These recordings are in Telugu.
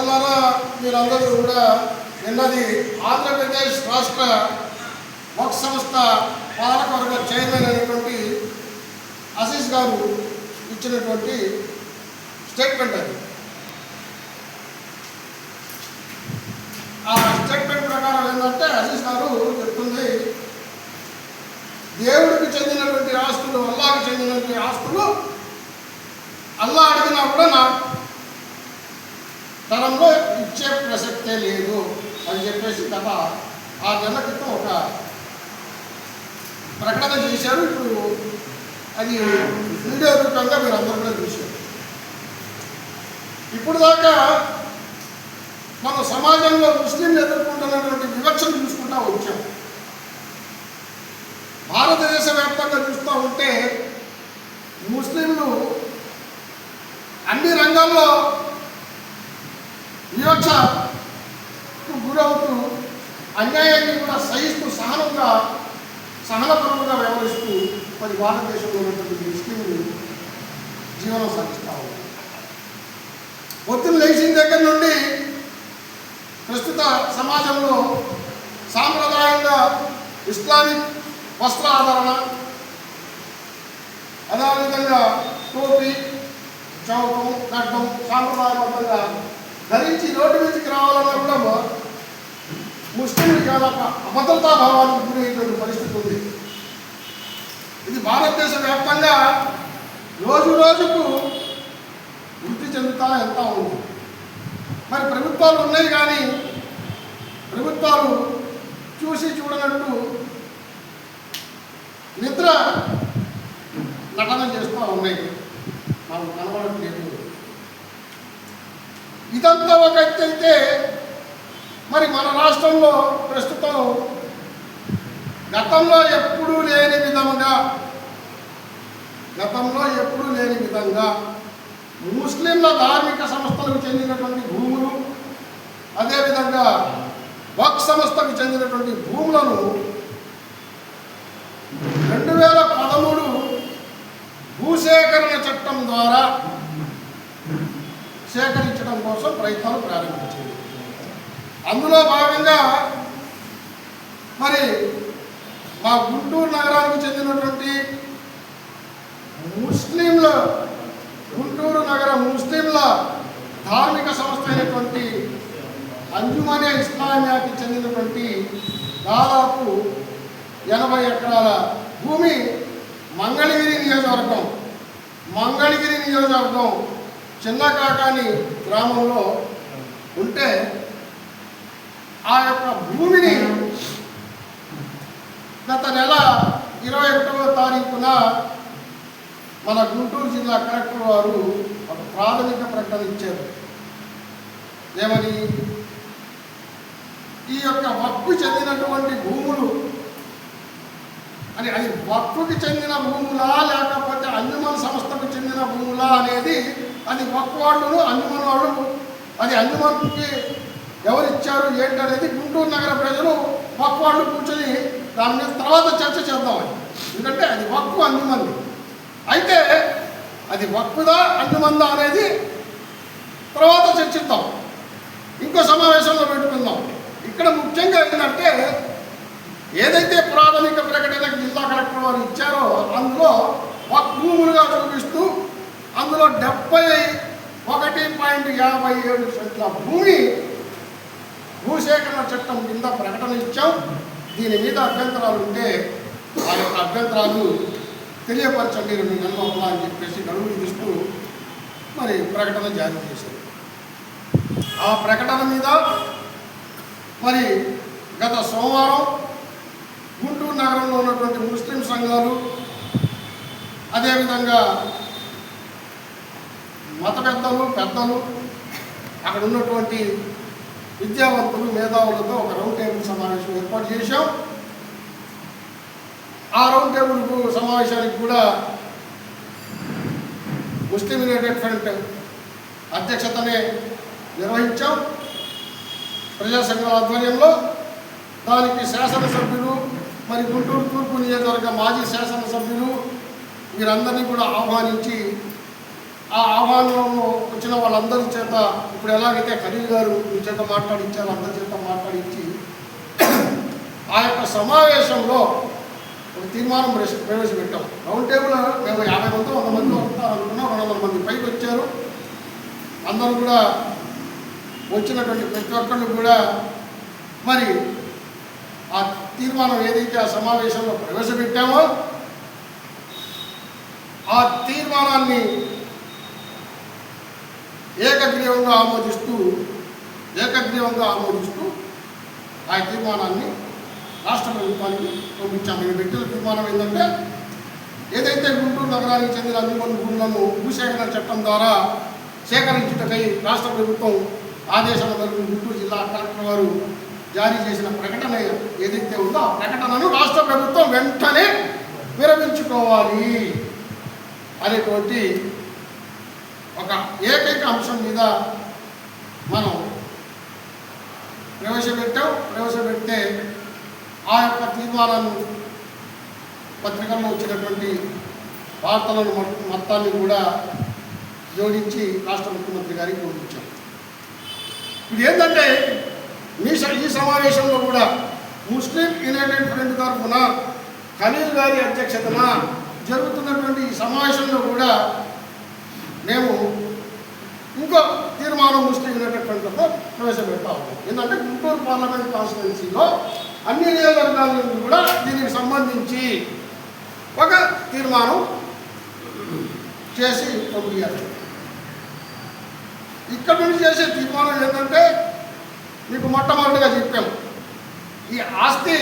మిత్రులారా, మీరందరూ కూడా నిన్నది ఆంధ్రప్రదేశ్ రాష్ట్ర వక్ఫ్ సంస్థ పాలకవర్గ చైర్మన్ అయినటువంటి ఆశీష్ గారు ఇచ్చినటువంటి స్టేట్మెంట్ అది. ఆ స్టేట్మెంట్ ప్రకారం ఏంటంటే ఆశీష్ గారు చెప్తుంది, దేవుడికి చెందినటువంటి ఆస్తులు, అల్లాకి చెందినటువంటి ఆస్తులు అల్లా అడిగినా కూడా నా తరంలో ఇచ్చే ప్రసక్తే లేదు అని చెప్పేసి గత 6 నెలల క్రితం ఒక ప్రకటన చేశారు. ఇప్పుడు అది వీడియో రూపంగా మీరు అందరూ కూడా చూశారు. ఇప్పుడు దాకా మన సమాజంలో ముస్లింలు ఎదుర్కొంటున్నటువంటి వివక్షను చూసుకుంటూ వచ్చాం. భారతదేశ వ్యాప్తంగా చూస్తూ ఉంటే ముస్లింలు అన్ని రంగాల్లో వివక్షకు గురవుతూ అన్యాయాన్ని కూడా సహిస్తూ సహనపరంగా వ్యవహరిస్తూ మరి భారతదేశంలో ఉన్నటువంటి ముస్లింలు జీవనం సాగిస్తూ ఉన్నారు. పొద్దున్న లేచిన దగ్గర నుండి ప్రస్తుత సమాజంలో సాంప్రదాయంగా ఇస్లామిక్ వస్త్రాధరణ, అదేవిధంగా టోపీ, చౌకం, గడ్డం సాంప్రదాయబద్ధంగా ధరించి రోడ్డు మీదకి రావాలన్నా కూడా ముస్లింలు చాలా అభద్రతా భావానికి గురయ్యేటువంటి పరిస్థితి ఉంది. ఇది భారతదేశ వ్యాప్తంగా రోజు రోజుకు వృద్ధి చెందుతా ఎంత ఉంది. మరి ప్రభుత్వాలు ఉన్నాయి, కానీ ప్రభుత్వాలు చూసి చూడనట్టు నిద్ర నటన చేస్తూ ఉన్నాయి, మనకు కనబడట్లేదు. ఇదంతా ఒక ఎత్తు అయితే, మరి మన రాష్ట్రంలో ప్రస్తుతం గతంలో ఎప్పుడూ లేని విధంగా ముస్లింల ధార్మిక సంస్థలకు చెందినటువంటి భూములు, అదేవిధంగా వక్ఫ్ సంస్థకు చెందినటువంటి భూములను 2013 భూసేకరణ చట్టం ద్వారా సేకరించడం కోసం ప్రయత్నాలు ప్రారంభించింది. అందులో భాగంగా మరి మా గుంటూరు నగరానికి చెందినటువంటి గుంటూరు నగర ముస్లింల ధార్మిక సంస్థ అయినటువంటి అంజుమనే ఇస్లామియాకి చెందినటువంటి దాదాపు 80 ఎకరాల భూమి మంగళగిరి నియోజకవర్గం చిన్నకాకాని గ్రామంలో ఉంటే, ఆ యొక్క భూమిని గత నెల 21వ తారీఖున మన గుంటూరు జిల్లా కలెక్టర్ వారు ఒక ప్రాథమిక ప్రకటన ఇచ్చారు. ఏమని? ఈ యొక్క వక్ఫ్కు చెందినటువంటి భూములు అని, అది వక్ఫ్కి చెందిన భూములా లేకపోతే అంజుమన్ సంస్థకు చెందిన భూములా అనేది, అది వక్ఫ్ వాళ్ళను అంజుమన్ వాళ్ళు, అది అంజుమన్కి ఎవరు ఇచ్చారు ఏంటి అనేది గుంటూరు నగర ప్రజలు వక్ఫ్ వాళ్ళు కూర్చొని దాని మీద తర్వాత చర్చ చేద్దామని. ఎందుకంటే అది వక్ఫ్ అంజుమంది. అయితే అది వక్ఫ్దా అంజుమందా అనేది తర్వాత చర్చిద్దాం, ఇంకో సమావేశంలో పెట్టుకుందాం. ఇక్కడ ముఖ్యంగా ఏంటంటే, ఏదైతే ప్రాథమిక ప్రకటనకు జిల్లా కలెక్టర్ వారు ఇచ్చారో అందులో వక్ఫ్ భూములుగా చూపిస్తూ అందులో 71.57 సెంట్ల భూమి భూసేకరణ చట్టం కింద ప్రకటన ఇచ్చాం. దీని మీద అభ్యంతరాలు ఉంటే ఆ యొక్క అభ్యంతరాలు తెలియపరచండి 2 నెలల లోపల అని చెప్పేసి గడువు విధిస్తూ మరి ప్రకటన జారీ చేశారు. ఆ ప్రకటన మీద మరి గత సోమవారం గుంటూరు నగరంలో ఉన్నటువంటి ముస్లిం సంఘాలు, అదేవిధంగా మత పెద్దలు, అక్కడ ఉన్నటువంటి విద్యావంతులు, మేధావులతో ఒక రౌండ్ టేబుల్ సమావేశం ఏర్పాటు చేశాం. ఆ రౌండ్ టేబుల్ సమావేశానికి కూడా ముస్లిం యునైటెడ్ ఫ్రంట్ అధ్యక్షతనే నిర్వహించాం ప్రజా సంఘాల ఆధ్వర్యంలో. దానికి శాసనసభ్యులు, మరి గుంటూరు తూర్పు నియోజకవర్గ మాజీ శాసనసభ్యులు వీరందరినీ కూడా ఆహ్వానించి ఆ ఆహ్వానంలో వచ్చిన వాళ్ళందరి చేత ఇప్పుడు ఎలాగైతే ఖలీల్ గారు మీ చేత మాట్లాడించారు, అందరి చేత మాట్లాడించి ఆ యొక్క సమావేశంలో ఒక తీర్మానం ప్రవేశపెట్టాం. రౌండ్ టేబుల్ మేము 50 మంది 100 మంది వస్తారు అనుకున్నాం. 200 మంది పైకి వచ్చారు. అందరూ కూడా వచ్చినటువంటి ప్రతి ఒక్కళ్ళు కూడా మరి ఆ తీర్మానం ఏదైతే ఆ సమావేశంలో ప్రవేశపెట్టామో ఆ తీర్మానాన్ని ఏకగ్రీవంగా ఆమోదిస్తూ ఆ తీర్మానాన్ని రాష్ట్ర ప్రభుత్వానికి పంపించాము. ఇది పెట్టిన తీర్మానం ఏంటంటే ఏదైతే గుంటూరు నగరానికి చెందిన అన్ని భూములను భూసేకరణ చట్టం ద్వారా సేకరించుటకై రాష్ట్ర ప్రభుత్వం ఆదేశాల మేరకు గుంటూరు జిల్లా కలెక్టర్ వారు జారీ చేసిన ప్రకటన ఏదైతే ఉందో ఆ ప్రకటనను రాష్ట్ర ప్రభుత్వం వెంటనే విరమించుకోవాలి అనేటువంటి ఒక ఏకైక అంశం మీద మనం ప్రవేశపెడితే ఆ యొక్క తీర్మానాన్ని పత్రికల్లో వచ్చినటువంటి వార్తలను మొత్తాన్ని కూడా జోడించి రాష్ట్ర ముఖ్యమంత్రి గారికి పంపించాం. ఇది ఏంటంటే ఈ సమావేశంలో కూడా ముస్లిం యునైటెడ్ ఫ్రంట్ తరఫున ఖలీల్ గారి అధ్యక్షతన జరుగుతున్నటువంటి ఈ సమావేశంలో కూడా మేము ఇంకో తీర్మానం ముస్లిం యునైటెడ్ ఫ్రంట్తో ప్రవేశపెడతా ఉన్నాం. ఏంటంటే గుంటూరు పార్లమెంట్ కాన్స్టిట్యున్సీలో అన్ని నియోజకవర్గాల నుంచి కూడా దీనికి సంబంధించి ఒక తీర్మానం చేసి పంపించారు. ఇక్కడ నుంచి చేసే తీర్మానం ఏంటంటే మీకు మొట్టమొదటిగా చెప్పాము, ఈ ఆస్తి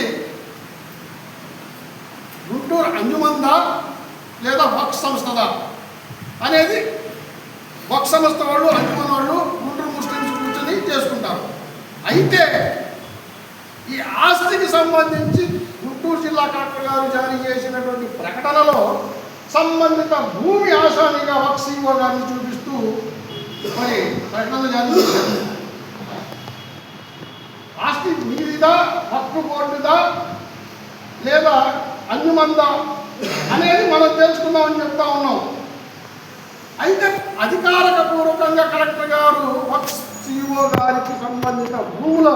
గుంటూరు అంజుమందా లేదా వక్ఫ్ సంస్థదా అనేది వక్ఫ్ సంస్థ వాళ్ళు అంజుమన్ వాళ్ళు గుంటూరు ముస్లిమ్స్ కూర్చొని చేసుకుంటారు. అయితే ఈ ఆస్తికి సంబంధించి గుంటూరు జిల్లా కలెక్టర్ గారు జారీ చేసినటువంటి ప్రకటనలో సంబంధిత భూమి ఆసామిగా వక్ఫ్ సిఇఓ గారిని చూపిస్తూ మరి ప్రకటన జారీ చేశారు. ఆస్తి మీదిదా, వక్ఫ్ బోర్డుదా లేదా అంజుమందా అనేది మనం తెలుసుకుందామని చెప్తా ఉన్నాం. అయితే అధికారిక పూర్వకంగా కలెక్టర్ గారు వక్ఫ్ సిఇఓ గారికి సంబంధిత భూముల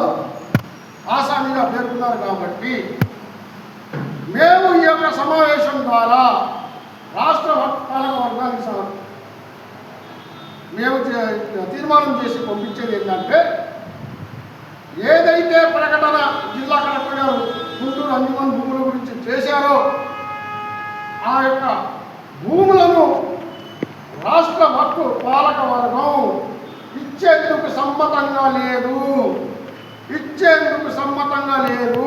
ఆసామిగా పేర్కొన్నారు కాబట్టి మేము ఈ యొక్క సమావేశం ద్వారా రాష్ట్ర వక్ఫ్ పాలక వర్గానికి మేము తీర్మానం చేసి పంపించేది ఏంటంటే ఏదైతే ప్రకటన జిల్లా కలెక్టర్ గారు గుంటూరు అంజుమన్ భూముల గురించి చేశారో ఆ యొక్క భూములను రాష్ట్ర వక్ఫ్ పాలక వర్గం ఇచ్చేందుకు సమ్మతంగా లేదు.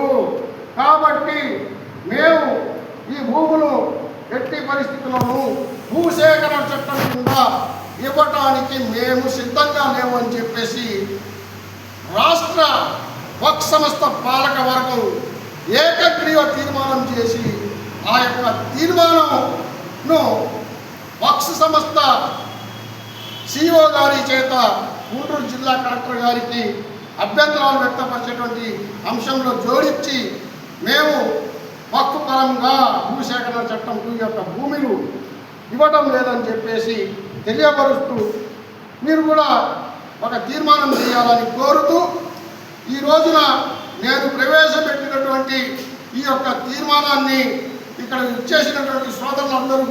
కాబట్టి మేము ఈ భూములు ఎట్టి పరిస్థితులను భూసేకరణ చట్టం కింద ఇవ్వటానికి మేము సిద్ధంగా లేవు అని చెప్పేసి రాష్ట్ర వక్ఫ్ సంస్థ పాలక వర్గం ఏకగ్రీవ తీర్మానం చేసి ఆ యొక్క తీర్మానంను వక్ఫ్ సంస్థ సిఇఓ గారి చేత గుంటూరు జిల్లా కలెక్టర్ గారికి అభ్యంతరాలు వ్యక్తపరిచేటువంటి అంశంలో జోడించి మేము వక్ఫ్ పరంగా భూసేకరణ చట్టం 2 యొక్క భూమిని ఇవ్వడం లేదని చెప్పేసి తెలియపరుస్తూ మీరు కూడా ఒక తీర్మానం చేయాలని కోరుతూ ఈ రోజున నేను ప్రవేశపెట్టినటువంటి ఈ యొక్క తీర్మానాన్ని ఇక్కడ విచ్చేసినటువంటి సోదరులందరూ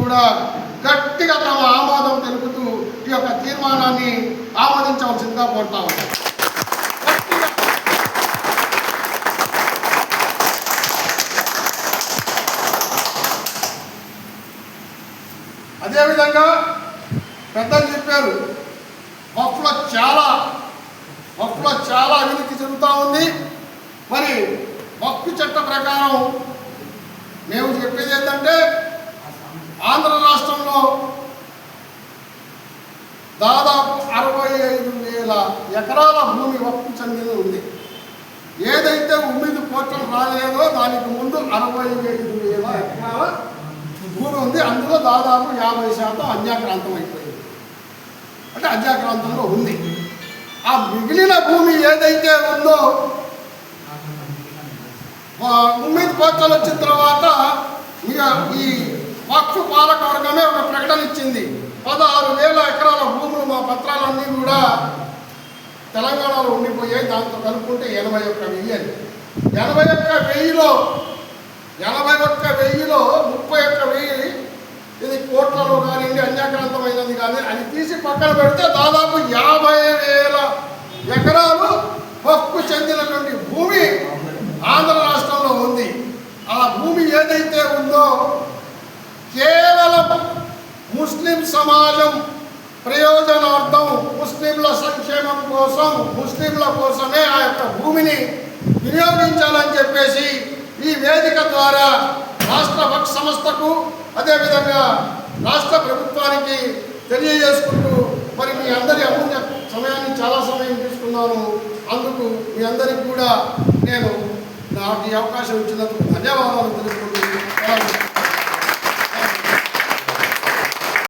కూడా గట్టిగా తమ ఆమోదం తెలుపుతూ ఈ యొక్క తీర్మానాన్ని ఆమోదించవలసిందిగా కోరుతా ఉన్నాను. అదేవిధంగా పెద్దలు చెప్పారు, వక్ఫ్లో చాలా అవినీతి జరుగుతూ ఉంది. మరి వక్ఫ్ చట్ట ప్రకారం మేము చెప్పేది ఏంటంటే ఆంధ్ర రాష్ట్రంలో దాదాపు 65,000 ఎకరాల భూమి వక్ఫ్ చెందిన ఉంది. ఏదైతే ఉమ్మిది పోర్టల్ రాలేదో దానికి ముందు 65,000 ఎకరాల భూమి ఉంది. అందులో దాదాపు 50% అన్యాక్రాంతం అయిపోయింది, అంటే అన్యాక్రాంతంలో ఉంది. ఆ మిగిలిన భూమి ఏదైతే ఉందో ఉమ్మీద్ పోర్టల్ వచ్చిన తర్వాత ఈ వక్ఫ్ పాలకవర్గమే ఒక ప్రకటన ఇచ్చింది. 16,000 ఎకరాల భూములు మా పత్రాలన్నీ కూడా తెలంగాణలో ఉండిపోయాయి, దాంతో కలుపుకుంటే 81,000 అని. 81,000లో 31,000 ఇది కోట్లలో కానివ్వండి అన్యాక్రాంతమైనది కానీ అది తీసి పక్కన పెడితే దాదాపు 50,000 ఎకరాలు వక్ఫ్కు చెందినటువంటి భూమి ఆంధ్ర రాష్ట్రంలో ఉంది. ఆ భూమి ఏదైతే ఉందో కేవలం ముస్లిం సమాజం ప్రయోజనార్థం, ముస్లింల సంక్షేమం కోసం, ముస్లింల కోసమే ఆ యొక్క భూమిని వినియోగించాలని చెప్పేసి ఈ వేదిక ద్వారా రాష్ట్ర వక్ఫ్ సంస్థకు అదేవిధంగా రాష్ట్ర ప్రభుత్వానికి తెలియజేసుకుంటూ మరి మీ అందరి అమూల్య సమయాన్ని చాలా సమయం తీసుకున్నాను. అందుకు మీ అందరికీ కూడా నేను నాకు ఈ అవకాశం ఇచ్చినందుకు ధన్యవాదాలు తెలుపుకుంటున్నాను.